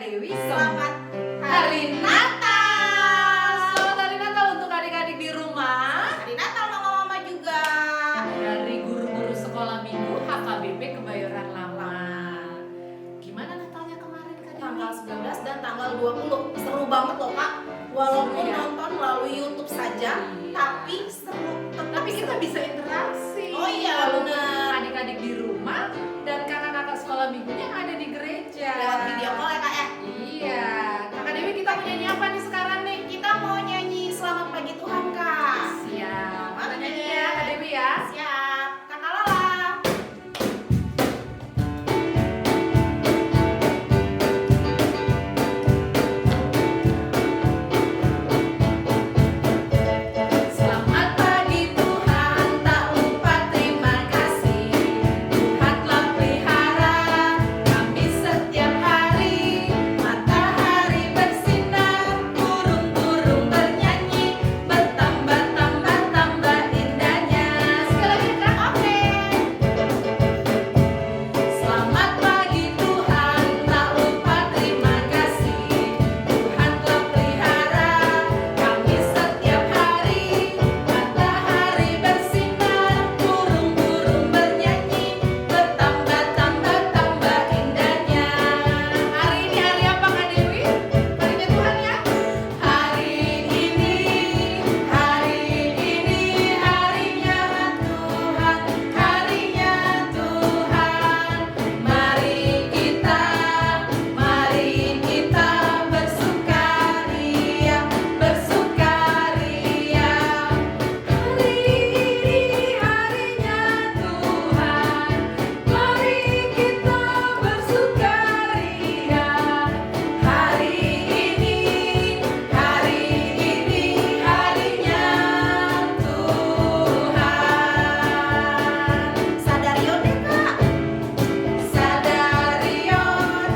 Dewi. Selamat Hari Natal. Selamat Hari Natal untuk adik-adik di rumah. Hari Natal mama-mama juga. Dari guru-guru sekolah minggu HKBP Kebayoran Lama. Gimana Natalnya kemarin Kak Dewi? Tanggal 19 dan tanggal 20. Seru banget loh Kak. Walaupun Seru ya? nonton melalui YouTube saja, tapi seru. Tapi kita bisa interaksi. Oh iya, Walaupun benar. adik-adik di rumah dan kakak-kakak sekolah minggunya yang ada di gereja. Lewat video call ya Kak ya. Iya. Kakak Dewi, kita mau nyanyi apa nih sekarang nih? Kita mau nyanyi Selamat Pagi Tuhan Kak. Siap. Kita Oke. nyanyi ya Kak Dewi ya. Siap. Kakak Lala. Selamat pagi Tuhan, tak lupa terima kasih. Tuhan telah pelihara kami setiap hari. Matahari bersinar, burung-burung bernyanyi, bertambah-tambah-tambah indahnya. Sekali lagi Kak, oke. Selamat pagi Tuhan, tak lupa terima kasih. Tuhan telah pelihara kami setiap hari. Matahari bersinar, burung-burung bernyanyi, bertambah-tambah-tambah indahnya. Hari ini hari apa Kak Dewi? Harinya Tuhan ya? Hari ini harinya Tuhan, harinya Tuhan. Mari kita bersukaria, bersukaria. Hari ini harinya Tuhan, mari kita bersukaria. Hari ini harinya Tuhan. Sadarion deh Kak. Sadarion,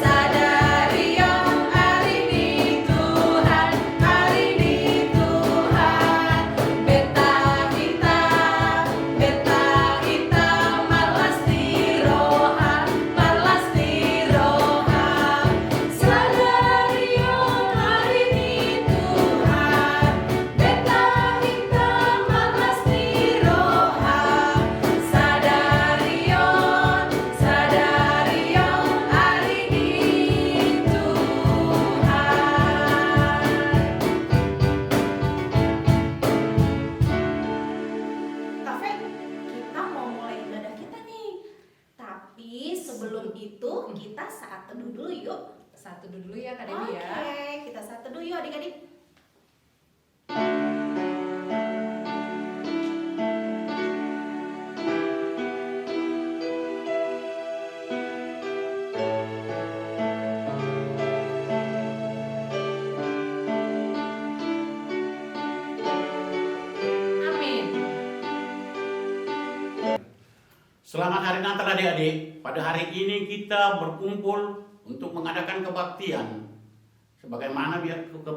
sadarion, hari ini Tuhan, hari ini Tuhan. Beta kita malas di roha, malas di roha. Sadarion, hari ini Tuhan. Beta kita malas di roha. Sadarion, hari ini Tuhan. Kak Fe, kita mau mulai ibadah kita nih. Tapi sebelum itu kita saat teduh dulu yuk. Satu dulu ya Kak Dewi ya. Oke, kita saat teduh yuk adik-adik. Amin. Selamat Hari Natal adik-adik. Pada hari ini kita berkumpul untuk mengadakan kebaktian. Sebagaimana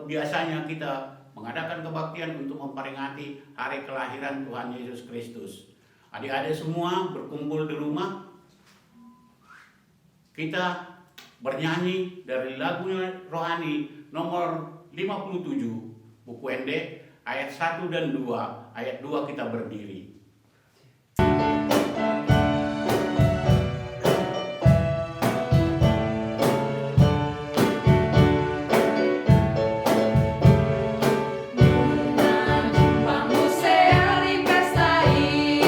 biasanya kita mengadakan kebaktian untuk memperingati hari kelahiran Tuhan Yesus Kristus. Adik-adik semua berkumpul di rumah. Kita bernyanyi dari lagunya rohani nomor 57 buku ND ayat 1 dan 2. Ayat 2 kita berdiri. Jumpamu sehari pestai,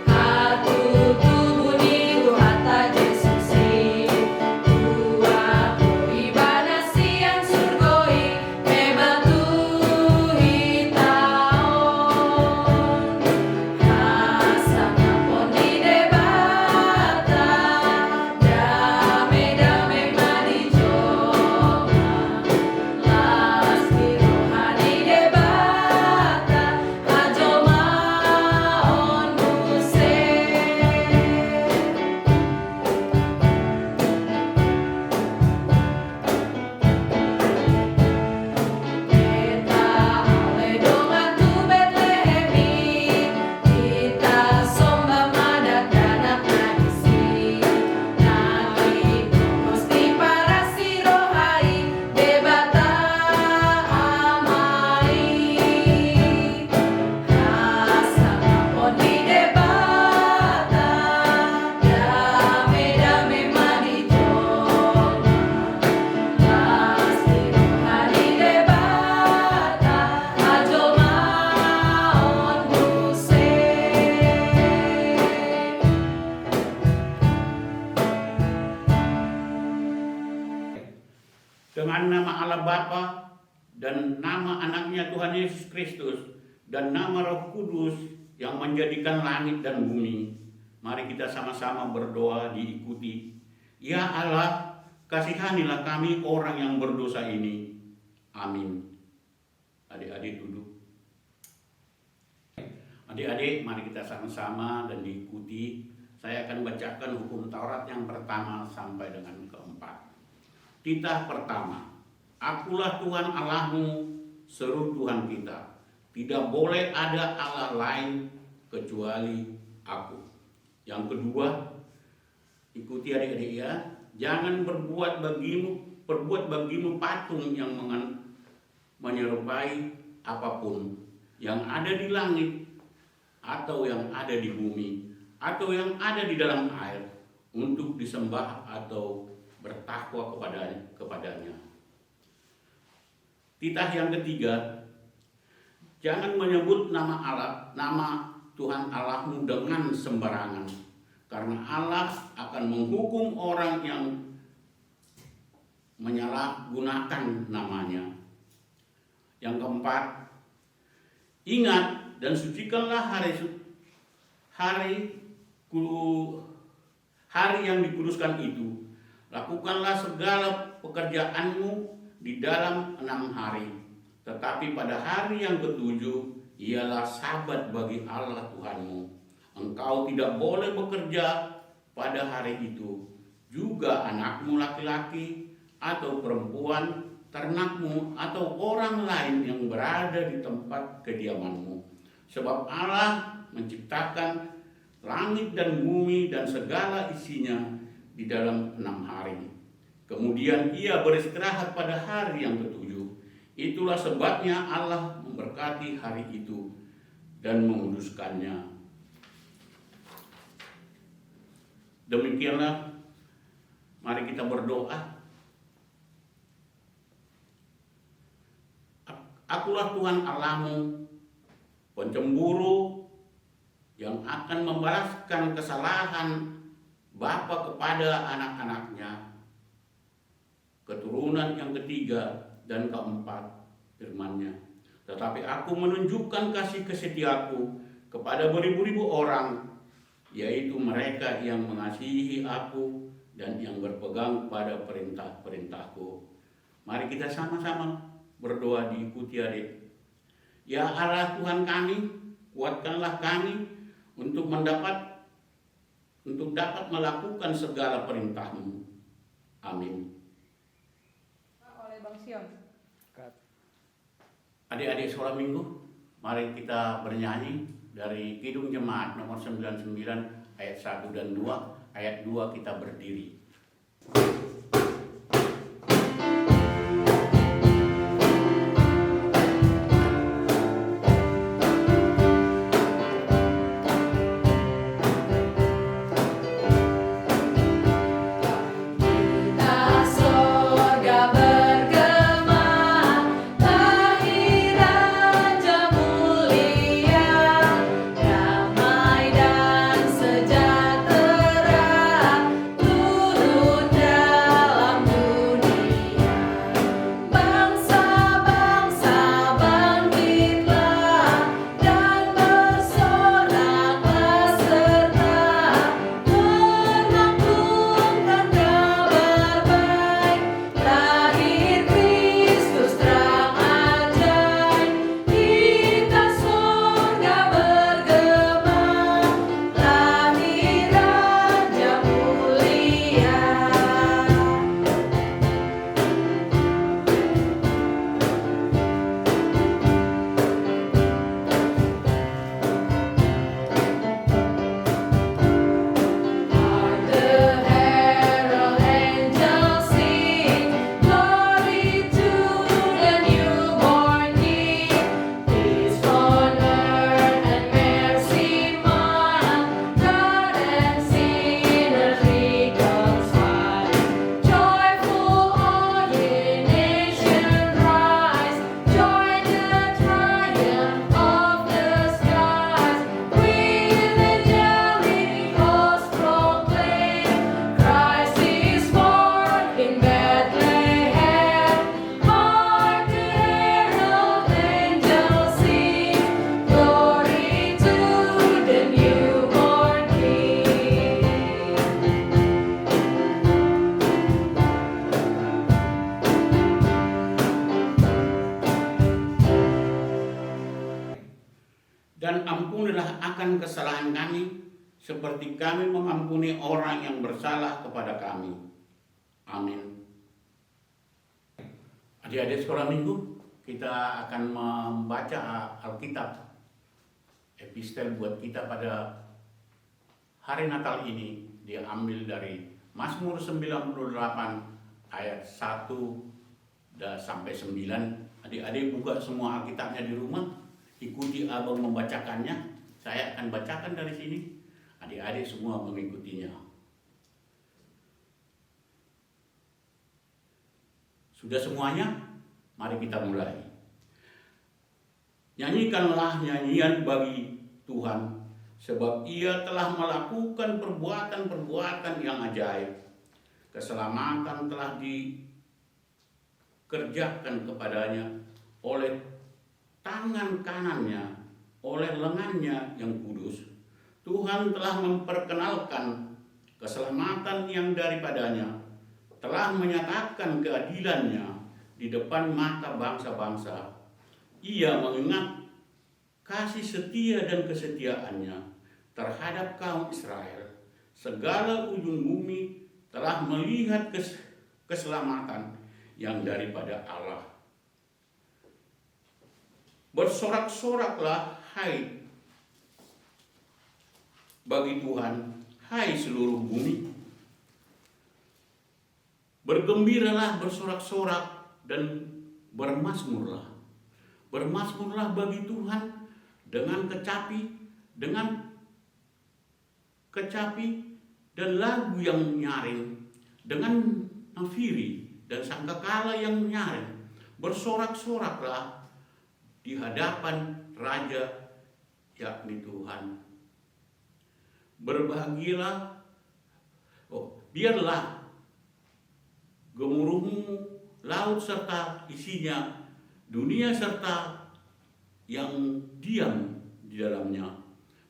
hatu tubuni hata Yesusi. Tua ibadah siang surgoi, mebantu hitaon. Asa Allah Bapa dan nama anaknya Tuhan Yesus Kristus dan nama Roh Kudus yang menjadikan langit dan bumi. Mari kita sama-sama berdoa diikuti. Ya Allah, kasihanilah kami orang yang berdosa ini. Amin. Adik-adik duduk. Adik-adik, mari kita sama-sama dan diikuti. Saya akan bacakan hukum Taurat yang pertama sampai dengan keempat. Titah pertama. Akulah Tuhan Allahmu, seru Tuhan kita. Tidak boleh ada Allah lain kecuali aku. Yang kedua, ikuti adik-adik ya. Jangan berbuat bagimu patung yang menyerupai apapun yang ada di langit atau yang ada di bumi atau yang ada di dalam air untuk disembah atau bertakwa kepadanya. Titah yang ketiga, jangan menyebut nama Tuhan Allahmu dengan sembarangan, karena Allah akan menghukum orang yang menyalahgunakan namanya. Yang keempat, ingat dan sucikanlah hari yang dikuduskan itu. Lakukanlah segala pekerjaanmu di dalam 6 hari. Tetapi pada hari yang ketujuh ialah sabat bagi Allah Tuhanmu. Engkau tidak boleh bekerja pada hari itu. Juga anakmu laki-laki atau perempuan, ternakmu atau orang lain yang berada di tempat kediamanmu. Sebab Allah menciptakan langit dan bumi dan segala isinya di dalam 6 hari. Kemudian ia beristirahat pada hari yang ketujuh. Itulah sebabnya Allah memberkati hari itu dan menguduskannya. Demikianlah, mari kita berdoa. Akulah Tuhan Allahmu, pencemburu yang akan membalaskan kesalahan bapa kepada anak-anaknya, keturunan yang ketiga dan keempat, firman-Nya. Tetapi aku menunjukkan kasih kesetiaku kepada beribu-ribu orang, yaitu mereka yang mengasihi aku dan yang berpegang pada perintah-perintahku. Mari kita sama-sama berdoa diikuti adik. Ya Allah Tuhan kami, kuatkanlah kami untuk dapat melakukan segala perintah-Mu. Amin. Oleh Bang Sion. Adik-adik sekolah minggu, mari kita bernyanyi dari Kidung Jemaat nomor 99 ayat 1 dan 2. Ayat 2 kita berdiri. Sejahtera turun dan Dan ampunilah akan kesalahan kami, seperti kami mengampuni orang yang bersalah kepada kami. Amin. Adik-adik sekolah minggu, kita akan membaca Alkitab epistel buat kita pada hari Natal ini. Dia ambil dari Mazmur 98 ayat 1 sampai 9. Adik-adik buka semua Alkitabnya di rumah, ikuti abang membacakannya. Saya akan bacakan dari sini, adik-adik semua mengikutinya. Sudah semuanya? Mari kita mulai. Nyanyikanlah nyanyian bagi Tuhan, sebab Ia telah melakukan perbuatan-perbuatan yang ajaib. Keselamatan telah dikerjakan kepadanya oleh tangan kanannya, oleh lengannya yang kudus. Tuhan telah memperkenalkan keselamatan yang daripadanya, telah menyatakan keadilannya di depan mata bangsa-bangsa. Ia mengingat kasih setia dan kesetiaannya terhadap kaum Israel. Segala ujung bumi telah melihat keselamatan yang daripada Allah. Bersorak-soraklah hai bagi Tuhan, hai seluruh bumi. Bergembiralah, bersorak-sorak dan bermazmurlah. Bermazmurlah bagi Tuhan dengan kecapi dan lagu yang nyaring, dengan nafiri dan sangkakala yang nyaring. Bersorak-soraklah di hadapan Raja, yakni Tuhan. Berbahagialah, biarlah gemuruhmu laut serta isinya, dunia serta yang diam di dalamnya.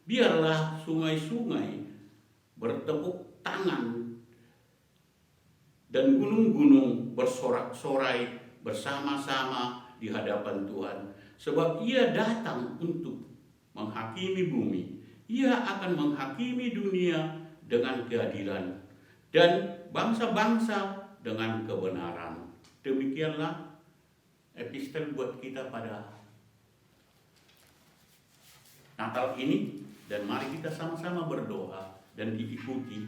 Biarlah sungai-sungai bertepuk tangan dan gunung-gunung bersorak-sorai bersama-sama di hadapan Tuhan. Sebab Ia datang untuk menghakimi bumi. Ia akan menghakimi dunia dengan keadilan dan bangsa-bangsa dengan kebenaran. Demikianlah epistel buat kita pada Natal ini, dan mari kita sama-sama berdoa dan diikuti.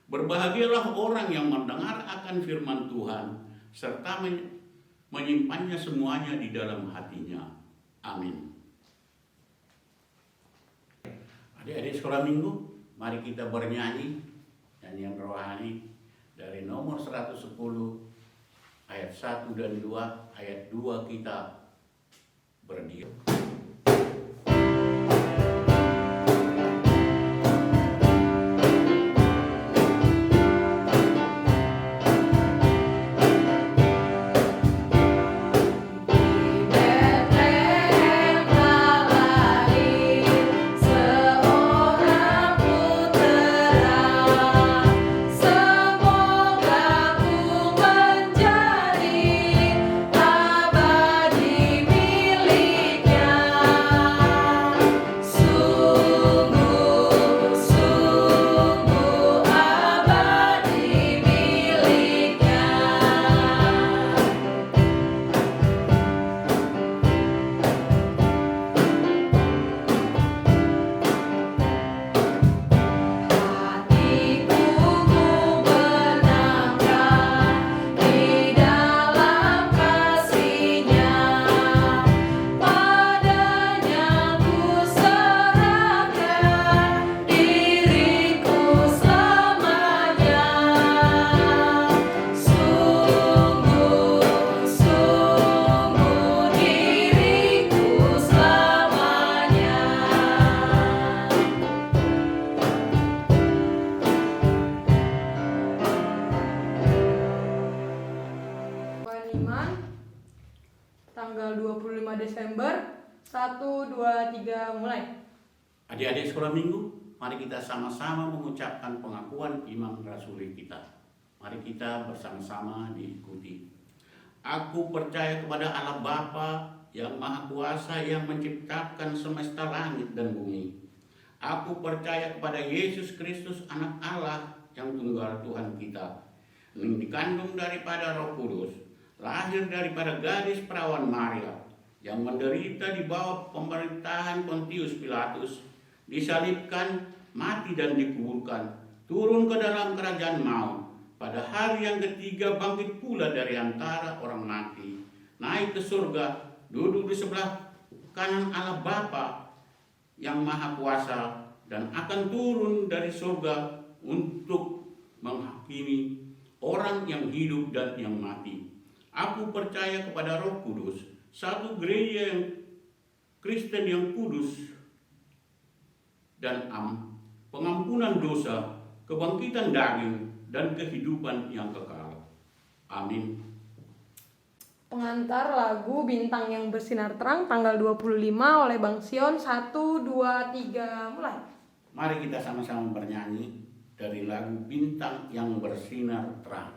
Berbahagialah orang yang mendengar akan firman Tuhan serta menyimpannya semuanya di dalam hatinya. Amin. Adik-adik sekolah minggu, mari kita bernyanyi nyanyian rohani dari nomor 110 ayat 1 dan 2. Ayat 2 kita berdiam. tanggal 25 Desember 1, 2, 3 mulai. Adik-adik sekolah minggu, mari kita sama-sama mengucapkan pengakuan iman rasuli kita. Mari kita bersama-sama diikuti. Aku percaya kepada Allah Bapa yang Maha Kuasa yang menciptakan semesta langit dan bumi. Aku percaya kepada Yesus Kristus, Anak Allah yang tunggal Tuhan kita, yang dikandung daripada Roh Kudus, lahir daripada gadis perawan Maria, yang menderita di bawah pemerintahan Pontius Pilatus, disalibkan, mati dan dikuburkan, turun ke dalam kerajaan maut, pada hari yang ketiga bangkit pula dari antara orang mati, naik ke surga, duduk di sebelah kanan Allah Bapa yang Maha Kuasa, dan akan turun dari surga untuk menghakimi orang yang hidup dan yang mati. Aku percaya kepada Roh Kudus, satu gereja yang Kristen yang kudus dan pengampunan dosa, kebangkitan daging, dan kehidupan yang kekal. Amin. Pengantar lagu Bintang yang Bersinar Terang tanggal 25 oleh Bang Sion. 1, 2, 3 mulai. Mari kita sama-sama bernyanyi dari lagu Bintang yang Bersinar Terang.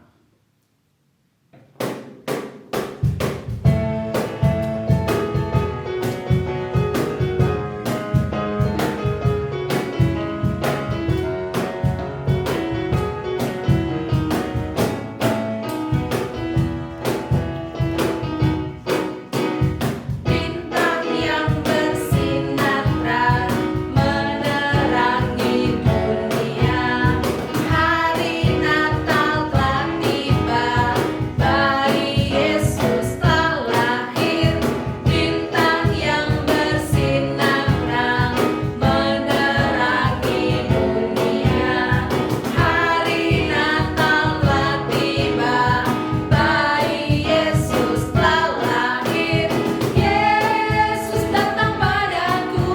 Bintang yang bersinar terang menerangi dunia. Hari Natal telah tiba, bayi Yesus telah lahir. Bintang yang bersinar terang menerangi dunia. Hari Natal telah tiba, bayi Yesus telah lahir. Yesus datang padaku,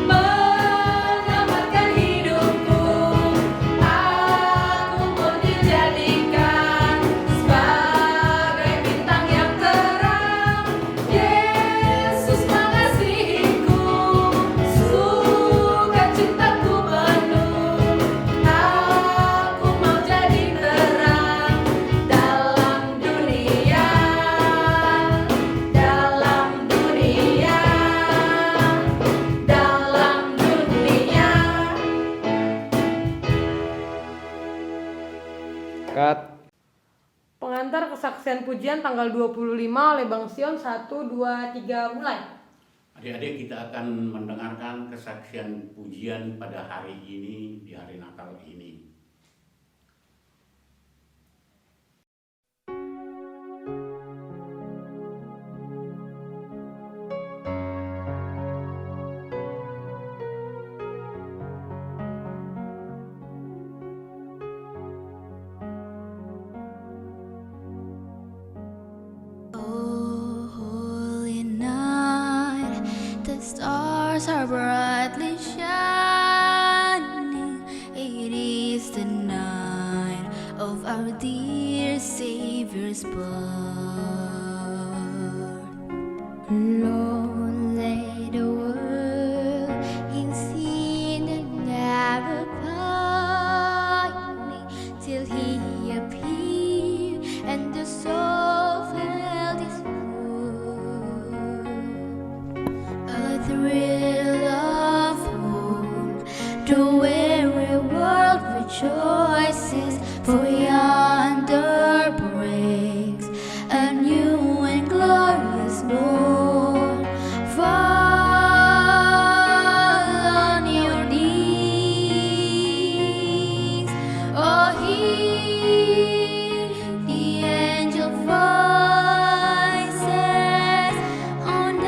menyelamatkan hidupku. Aku mau dijadikan sebagai bintang yang terang. Yesus mengasihiku, sukacitaku penuh. Aku mau jadi terang dalam dunia, dalam dunia, dalam dunia. Pengantar kesaksian pujian tanggal 25 oleh Bang Sion. 1, 2, 3 mulai. Adik-adik, kita akan mendengarkan kesaksian pujian pada hari ini, di hari Natal ini. Oh, holy night, the stars are brightly shining. It is the night of our dear Savior's birth. Lord, lay the world in sin and never pining till He appeared and the soul felt His word. A thrill of hope, the weary world rejoices, for yonder breaks a new and glorious morn. Fall on your knees, oh, hear the angel voices on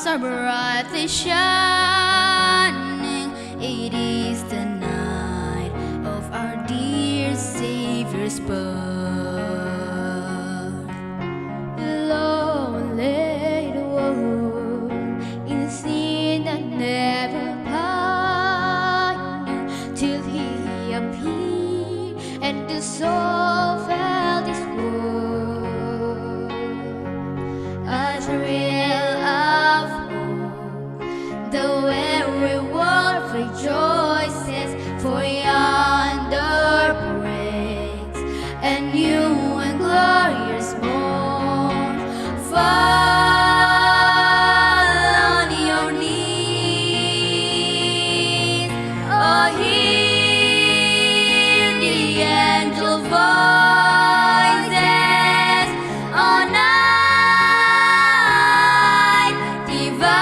stars are brightly shining. It is the night of our dear Savior's birth. Long lay the world in sin that never pined, till He appeared and the soul felt His word. A thrill of hope, the weary world rejoices, for yonder breaks a new and glorious morn. Fall on your knees, oh, hear the angel voices, oh, night divine,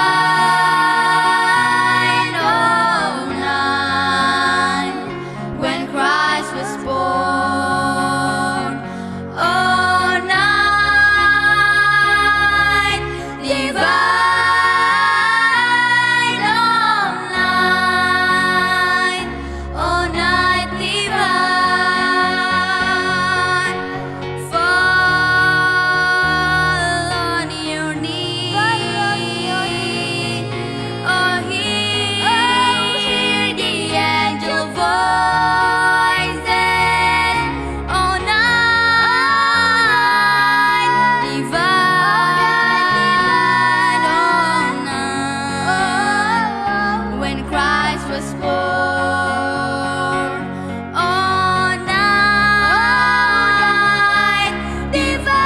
oh, night when Christ was born, oh, night divine, oh, night divine. Fall on your knees, oh, hear the angel voices, oh, night divine, oh, night when Christ was born, oh, night divine.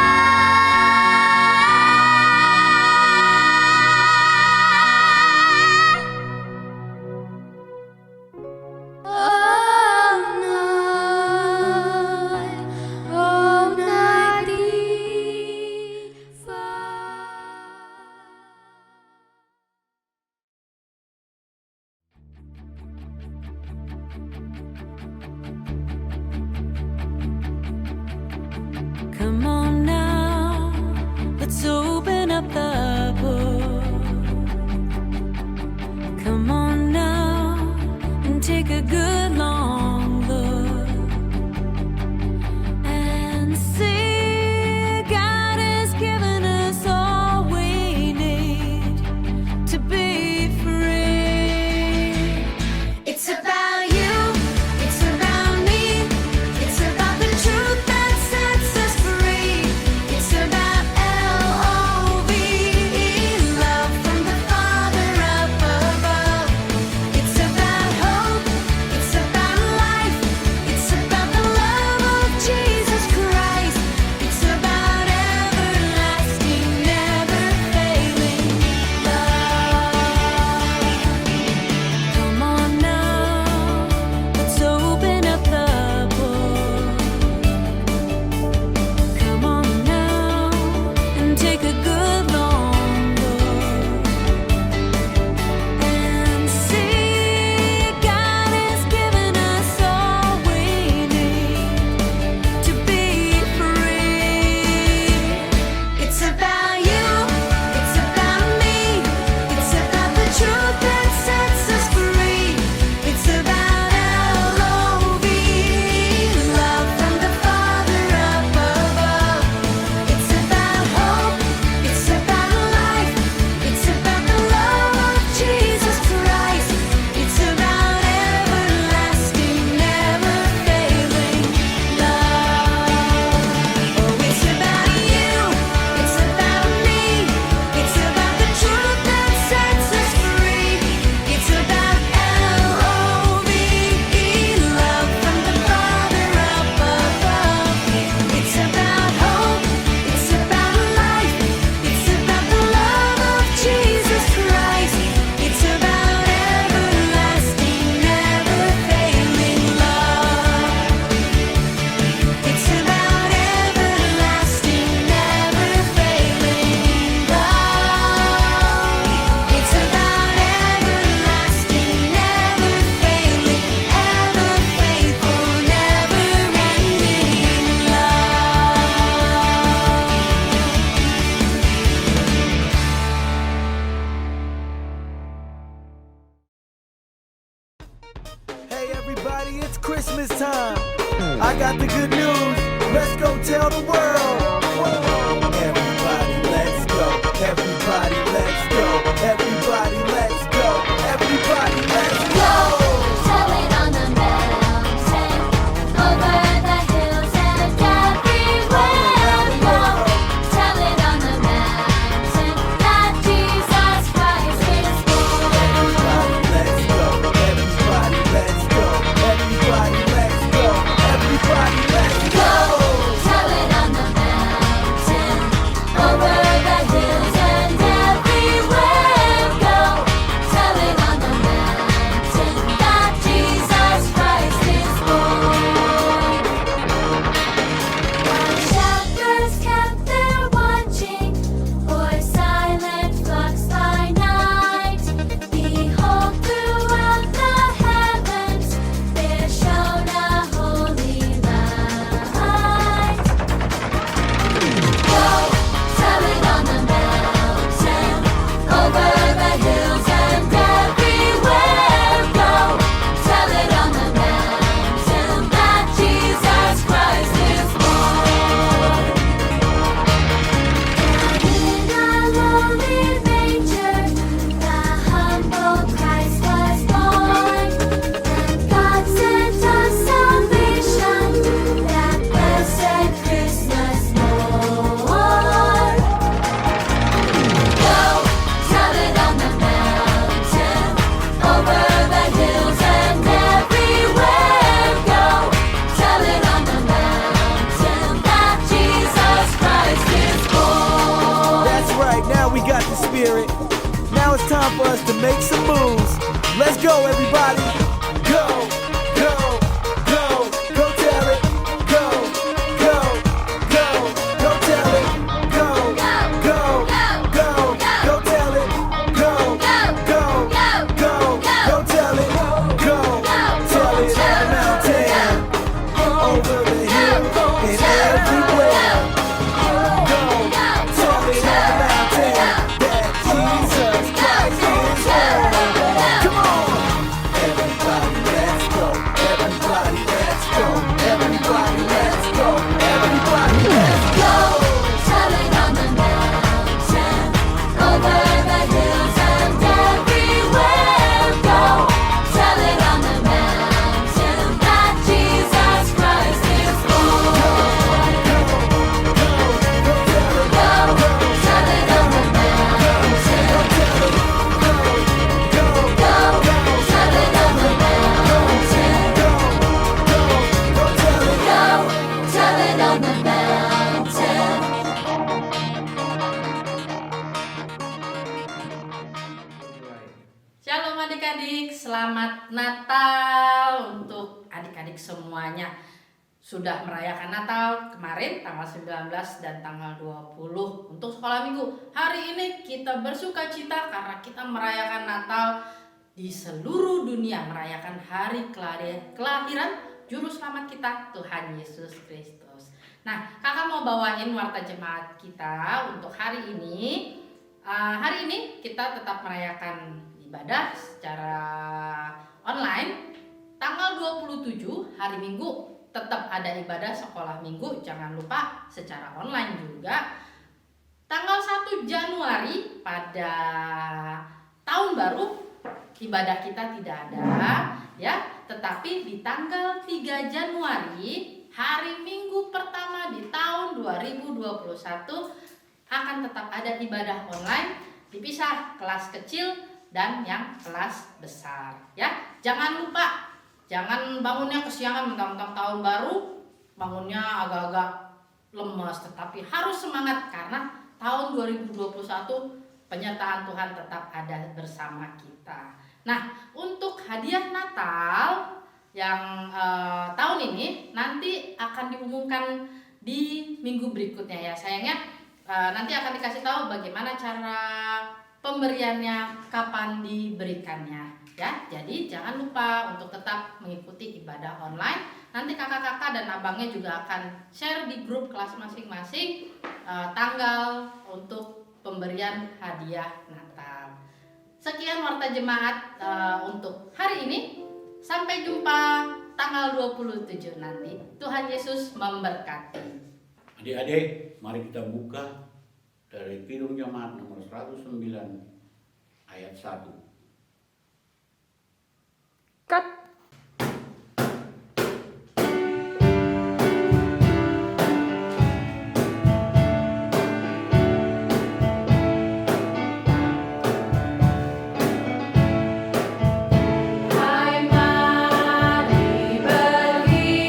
Oh, night Come on now, let's open up the book. Come on now and take a good long look and see God has given us all we need to be free. It's about you, it's about me, it's about the truth that sets us free. It's about LOVE. this time. I got the good news. Let's go tell the world. Everybody, let's go. Everybody, let's go. Everybody, let's go. Everybody, let's go. Tell it on the mountain, over the hills and everywhere go. Tell it on the mountain that Jesus Christ is born. Everybody, let's go. Everybody, let's go. Everybody, let's go. Everybody, let's go. Tell it on the mountain, over the hills and everywhere go. Tell it on the mountain that Jesus Christ is born. While shepherds kept their watching o'er silent flocks by night, behold, throughout the heavens there shone a holy light. Go, tell it on the mountain, over the hills and everywhere go. Tell it on the mountain that Jesus Christ is born. In a lowly manger, the humble Christ was born, and God sent us salvation, that blessed Christmas morn. Go, tell it on the mountain, over the hills and everywhere go. Tell it on the mountain that Jesus Christ is born. That's right, now we got the spirit. Now it's time for us to make some moves. Let's go, everybody. Go, go, go, go tell it. Go, go, go, go tell it. Go, go, go, go tell it. Go, go, go, go tell it. Go, tell it on the mountain, over the hill and everywhere. Go, tell it on the mountain that Jesus Christ is born. Come on! Everybody, let's go. Everybody, let's go. Everybody, let's go. Everybody, let's go. Go, tell it on the mountain, over the hills and everywhere go. Tell it on the mountain that Jesus Christ is born. Go, tell it on the mountain. Go, tell it on the mountain. Go, tell it on the mountain. Shalom adik-adik, selamat Natal untuk adik-adik semuanya. Sudah merayakan Natal kemarin tanggal 19 dan tanggal 20 untuk sekolah minggu. Hari ini kita bersuka cita karena kita merayakan Natal di seluruh dunia, merayakan hari kelahiran Juru Selamat kita, Tuhan Yesus Kristus. Nah, kakak mau bawain warta jemaat kita untuk hari ini. Hari ini kita tetap merayakan ibadah secara online. Tanggal 27 hari Minggu tetap ada ibadah sekolah minggu, jangan lupa secara online juga. Tanggal 1 Januari pada tahun baru ibadah kita tidak ada ya, tetapi di tanggal 3 Januari hari Minggu pertama di tahun 2021 akan tetap ada ibadah online, dipisah kelas kecil dan yang kelas besar ya. Jangan lupa, jangan bangunnya kesiangan mentang-mentang tahun baru, bangunnya agak-agak lemas, tetapi harus semangat karena tahun 2021 penyertaan Tuhan tetap ada bersama kita. Nah, untuk hadiah Natal yang tahun ini nanti akan diumumkan di minggu berikutnya ya sayangnya. Nanti akan dikasih tahu bagaimana cara pemberiannya, kapan diberikannya ya. Jadi jangan lupa untuk tetap mengikuti ibadah online. Nanti kakak-kakak dan abangnya juga akan share di grup kelas masing-masing tanggal untuk pemberian hadiah Natal. Sekian warta jemaat untuk hari ini. Sampai jumpa tanggal 27 nanti. Tuhan Yesus memberkati. Adik-adik, mari kita buka dari Kidung Jemaat nomor 109 ayat 1. Cut. Hai mari berhimpun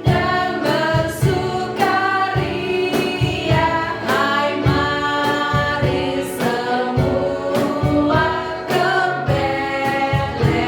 dan bersukaria. Hai mari semua ke Betlehem.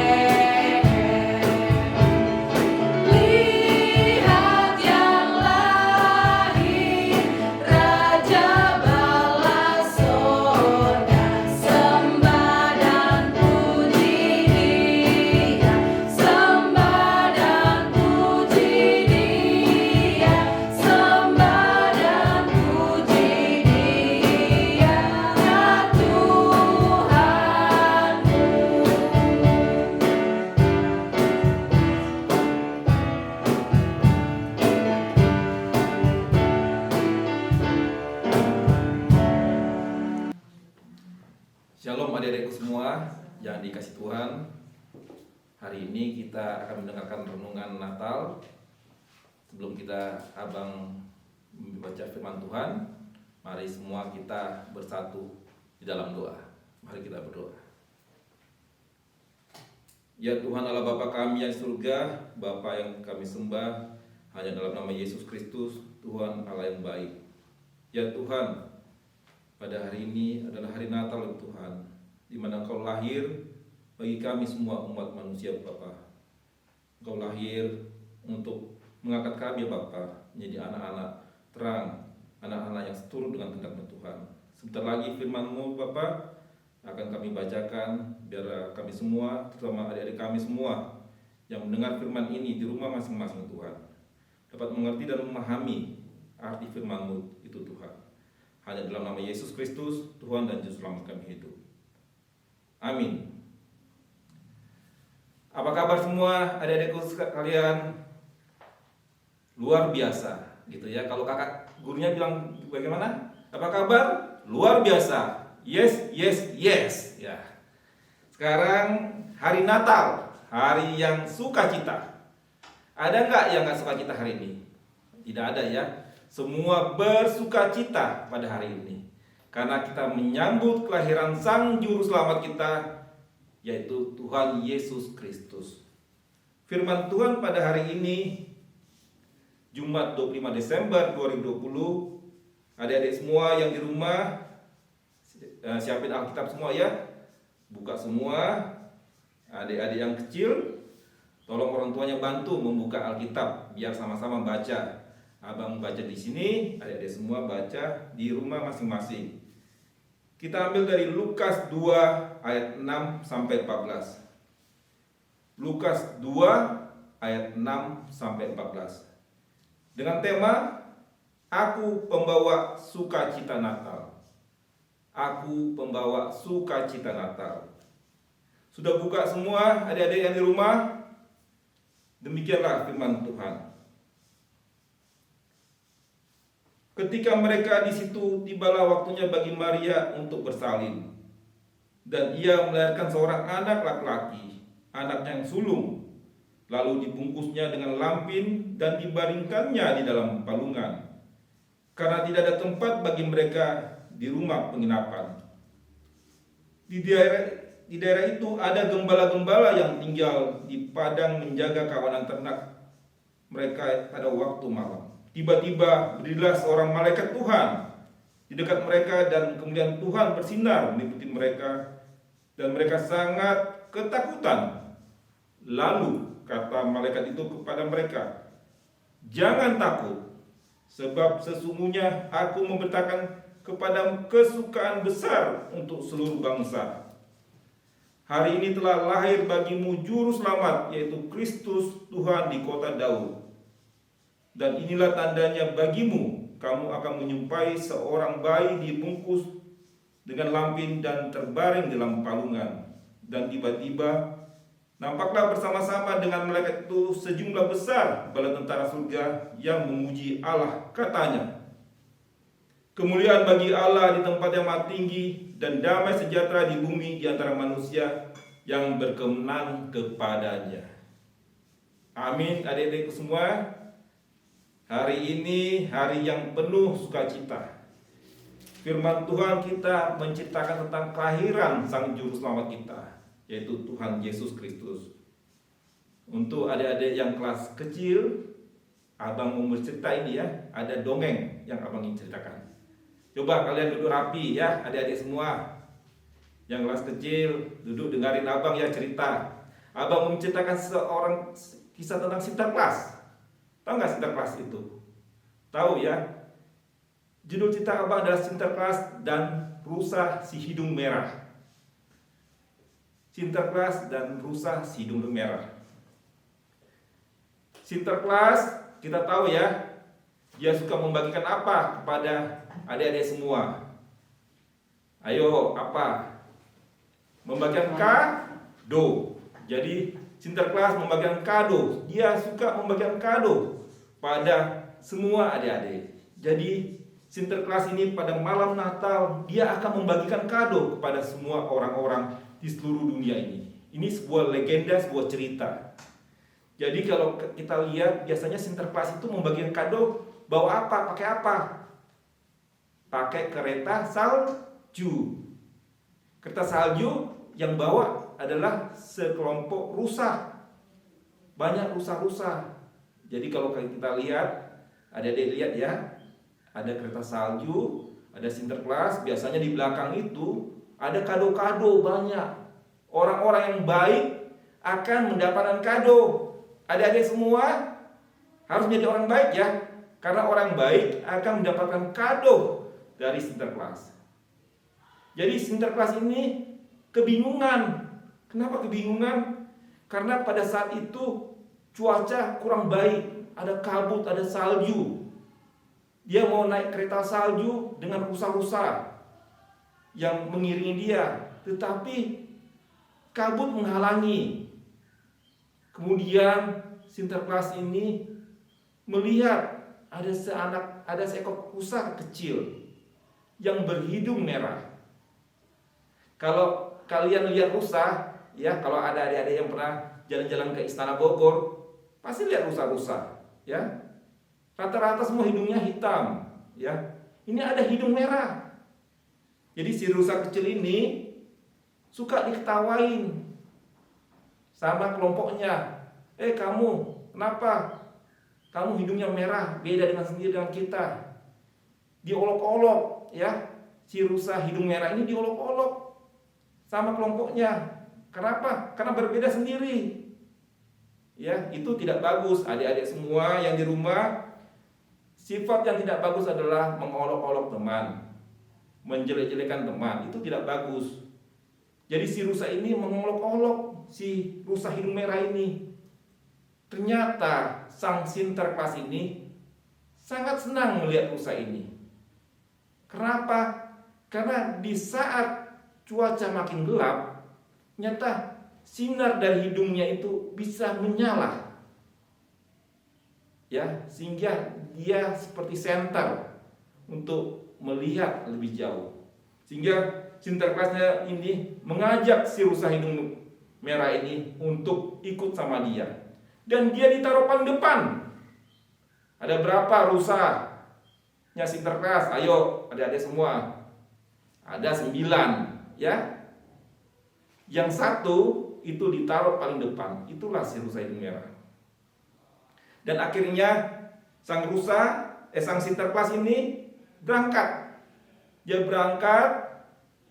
Lihat yang lahir Raja bala sorga. Sembah dan puji Dia, sembah dan puji Dia, sembah dan puji Dia, ya Tuhanku. Shalom adik-adikku semua yang dikasih Tuhan. Hari ini kita akan mendengarkan renungan Natal. Sebelum kita membaca firman Tuhan, mari semua kita bersatu di dalam doa. Mari kita berdoa. Ya Tuhan Allah Bapa kami yang di surga, Bapa yang kami sembah, hanya dalam nama Yesus Kristus, Tuhan Allah yang baik. Ya Tuhan, pada hari ini adalah hari Natal ya Tuhan, di mana Engkau lahir bagi kami semua umat manusia Bapa. Engkau lahir untuk mengangkat kami Bapa menjadi anak-anak terang, anak-anak yang seturut dengan kehendak Tuhan. Sebentar lagi firman-Mu Bapa akan kami bacakan, biar kami semua, terutama adik-adik kami semua yang mendengar firman ini di rumah masing-masing Tuhan, dapat mengerti dan memahami arti firman-Mu itu Tuhan. Hanya dalam nama Yesus Kristus, Tuhan dan Juru Selamat kami hidup. Amin. Apa kabar semua adik-adikku sekalian? Luar biasa, gitu ya. Kalau kakak gurunya bilang bagaimana? Apa kabar? Luar biasa. Yes, yes, yes. Ya. Sekarang hari Natal, hari yang sukacita. Ada nggak yang nggak sukacita hari ini? Tidak ada ya. Semua bersukacita pada hari ini karena kita menyambut kelahiran Sang Juru Selamat kita, yaitu Tuhan Yesus Kristus. Firman Tuhan pada hari ini, Jumat 25 Desember 2020, adik-adik semua yang di rumah, siapin Alkitab semua ya, buka semua. Adik-adik yang kecil, tolong orang tuanya bantu membuka Alkitab biar sama-sama baca. Abang baca di sini, adik-adik semua baca di rumah masing-masing. Kita ambil dari Lukas 2 ayat 6 sampai 14. Lukas 2 ayat 6 sampai 14. Dengan tema Aku pembawa sukacita Natal. Aku pembawa sukacita Natal. Sudah buka semua adik-adik yang di rumah? Demikianlah firman Tuhan. Ketika mereka di situ, tibalah waktunya bagi Maria untuk bersalin. Dan ia melahirkan seorang anak laki-laki, anaknya yang sulung. Lalu dibungkusnya dengan lampin dan dibaringkannya di dalam palungan, karena tidak ada tempat bagi mereka di rumah penginapan. Di daerah itu ada gembala-gembala yang tinggal di padang menjaga kawanan ternak mereka pada waktu malam. Tiba-tiba berdirilah seorang malaikat Tuhan di dekat mereka, dan kemudian Tuhan bersinar meliputi mereka, dan mereka sangat ketakutan. Lalu kata malaikat itu kepada mereka, "Jangan takut, sebab sesungguhnya aku memberitakan kepadamu kesukaan besar untuk seluruh bangsa. Hari ini telah lahir bagimu Juru Selamat, yaitu Kristus Tuhan di kota Daud. Dan inilah tandanya bagimu, kamu akan menyumpai seorang bayi dibungkus dengan lampin dan terbaring dalam palungan." Dan tiba-tiba Nampaklah bersama-sama dengan malaikat itu sejumlah besar bala tentara surga yang memuji Allah, katanya, kemuliaan bagi Allah di tempat yang maha tinggi dan damai sejahtera di bumi di antara manusia yang berkenan kepadanya. Amin, adik-adikku semua. Hari ini hari yang penuh sukacita. Firman Tuhan kita menceritakan tentang kelahiran Sang Juru Selamat kita, yaitu Tuhan Yesus Kristus. Untuk adik-adik yang kelas kecil, abang mau bercerita ini ya, ada dongeng yang abang ingin ceritakan. Coba kalian duduk rapi ya, adik-adik semua. Yang kelas kecil, duduk dengarin abang ya cerita. Abang mau menceritakan seorang kisah tentang Sinterklas. Tahu nggak Sinterklas itu? Tahu ya? Judul cerita abang adalah Sinterklas dan Rusa si Hidung Merah. Sinterklas dan Rusa si Hidung Merah. Sinterklas kita tahu ya, dia suka membagikan apa kepada adik-adik semua? Ayo, apa? Membagikan kado. Jadi Sinterklas membagikan kado. Dia suka membagikan kado pada semua adik-adik. Jadi Sinterklas ini pada malam Natal dia akan membagikan kado kepada semua orang-orang di seluruh dunia ini. Ini sebuah legenda, sebuah cerita. Jadi kalau kita lihat biasanya Sinterklas itu membagikan kado bawa apa? Pakai apa? Pakai kereta salju. Kereta salju yang bawa adalah sekelompok rusa. Banyak rusa-rusa. Jadi kalau kita lihat, adik-adik lihat ya, ada kereta salju, ada Sinterklas, biasanya di belakang itu ada kado-kado banyak. Orang-orang yang baik akan mendapatkan kado. Adik-adik semua harus menjadi orang baik ya, karena orang baik akan mendapatkan kado dari Sinterklas. Jadi Sinterklas ini kebingungan. Kenapa kebingungan? Karena pada saat itu cuaca kurang baik, ada kabut, ada salju. Dia mau naik kereta salju dengan rusa-rusa yang mengiringi dia, tetapi kabut menghalangi. Kemudian Sinterklas ini melihat ada seekor rusa kecil yang berhidung merah. Kalau kalian lihat rusa, ya, kalau ada adik-adik yang pernah jalan-jalan ke Istana Bogor, pasti lihat rusa-rusa, ya. Rata-rata semua hidungnya hitam, ya. Ini ada hidung merah. Jadi si rusa kecil ini suka diketawain sama kelompoknya. Kamu, kenapa? Kamu hidungnya merah, beda dengan kita. Diolok-olok, ya. Si rusa hidung merah ini diolok-olok sama kelompoknya. Kenapa? Karena berbeda sendiri. Ya, itu tidak bagus. Adik-adik semua yang di rumah, sifat yang tidak bagus adalah mengolok-olok teman, menjelek-jelekan teman. Itu tidak bagus. Jadi si rusa ini mengolok-olok si rusa hidung merah ini. Ternyata sang Sinterklas ini sangat senang melihat rusa ini. Kenapa? Karena di saat cuaca makin gelap, nyata sinar dari hidungnya itu bisa menyala, ya, sehingga dia seperti senter untuk melihat lebih jauh. Sehingga Sinterklasnya ini mengajak si rusa hidung merah ini untuk ikut sama dia, dan dia ditaruh paling depan. Ada berapa rusanya Sinterklas? Ayo adik-adik semua. Ada 9, ya. Yang satu itu ditaruh paling depan. Itulah si rusa hidung merah. Dan akhirnya sang Sinterklas ini berangkat. Dia berangkat,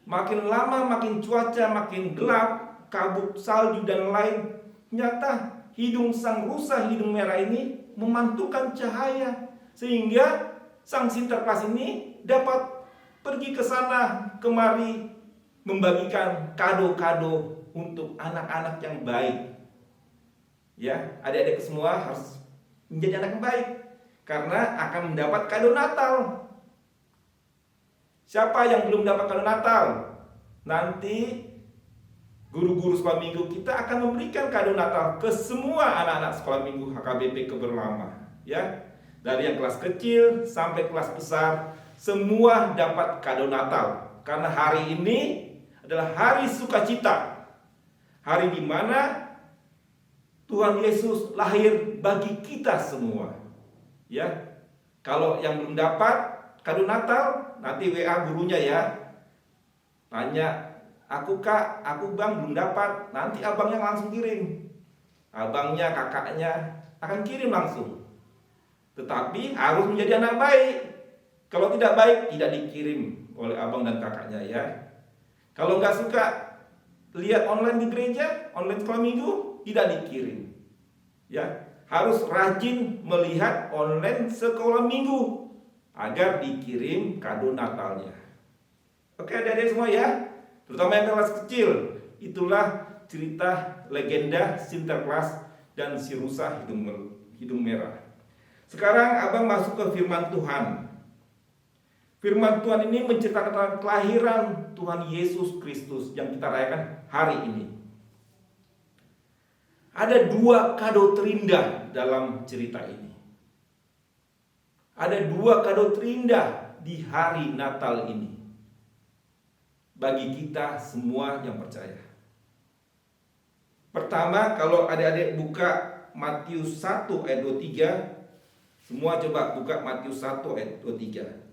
makin lama makin cuaca makin gelap, kabut, salju dan lain. Ternyata hidung sang rusa hidung merah ini memantulkan cahaya, sehingga sang Sinterklas ini dapat pergi ke sana kemari membagikan kado-kado untuk anak-anak yang baik. Ya, adik-adik semua harus menjadi anak yang baik karena akan mendapat kado Natal. Siapa yang belum dapat kado Natal? Nanti guru-guru sekolah minggu, kita akan memberikan kado Natal ke semua anak-anak sekolah minggu HKBP Keberlama, ya. Dari yang kelas kecil sampai kelas besar, semua dapat kado Natal. Karena hari ini adalah hari sukacita. Hari di mana Tuhan Yesus lahir bagi kita semua. Ya. Kalau yang belum dapat kado Natal, nanti WA gurunya ya. Tanya, aku kak, aku bang belum dapat. Nanti abangnya langsung kirim. Abangnya, kakaknya akan kirim langsung. Tetapi harus menjadi anak baik. Kalau tidak baik, tidak dikirim oleh abang dan kakaknya ya. Kalau nggak suka lihat online di gereja, online sekolah minggu, tidak dikirim. Ya, harus rajin melihat online sekolah minggu agar dikirim kado Natalnya. Oke, adik-adik semua ya. Terutama yang kelas kecil, itulah cerita legenda Sinterklas dan si rusa hidung merah. Sekarang abang masuk ke firman Tuhan. Firman Tuhan ini menceritakan tentang kelahiran Tuhan Yesus Kristus yang kita rayakan hari ini. Ada 2 kado terindah dalam cerita ini. Ada 2 kado terindah di hari Natal ini. Bagi kita semua yang percaya. Pertama, kalau adik-adik buka Matius 1 ayat 23, semua coba buka Matius 1 ayat 23.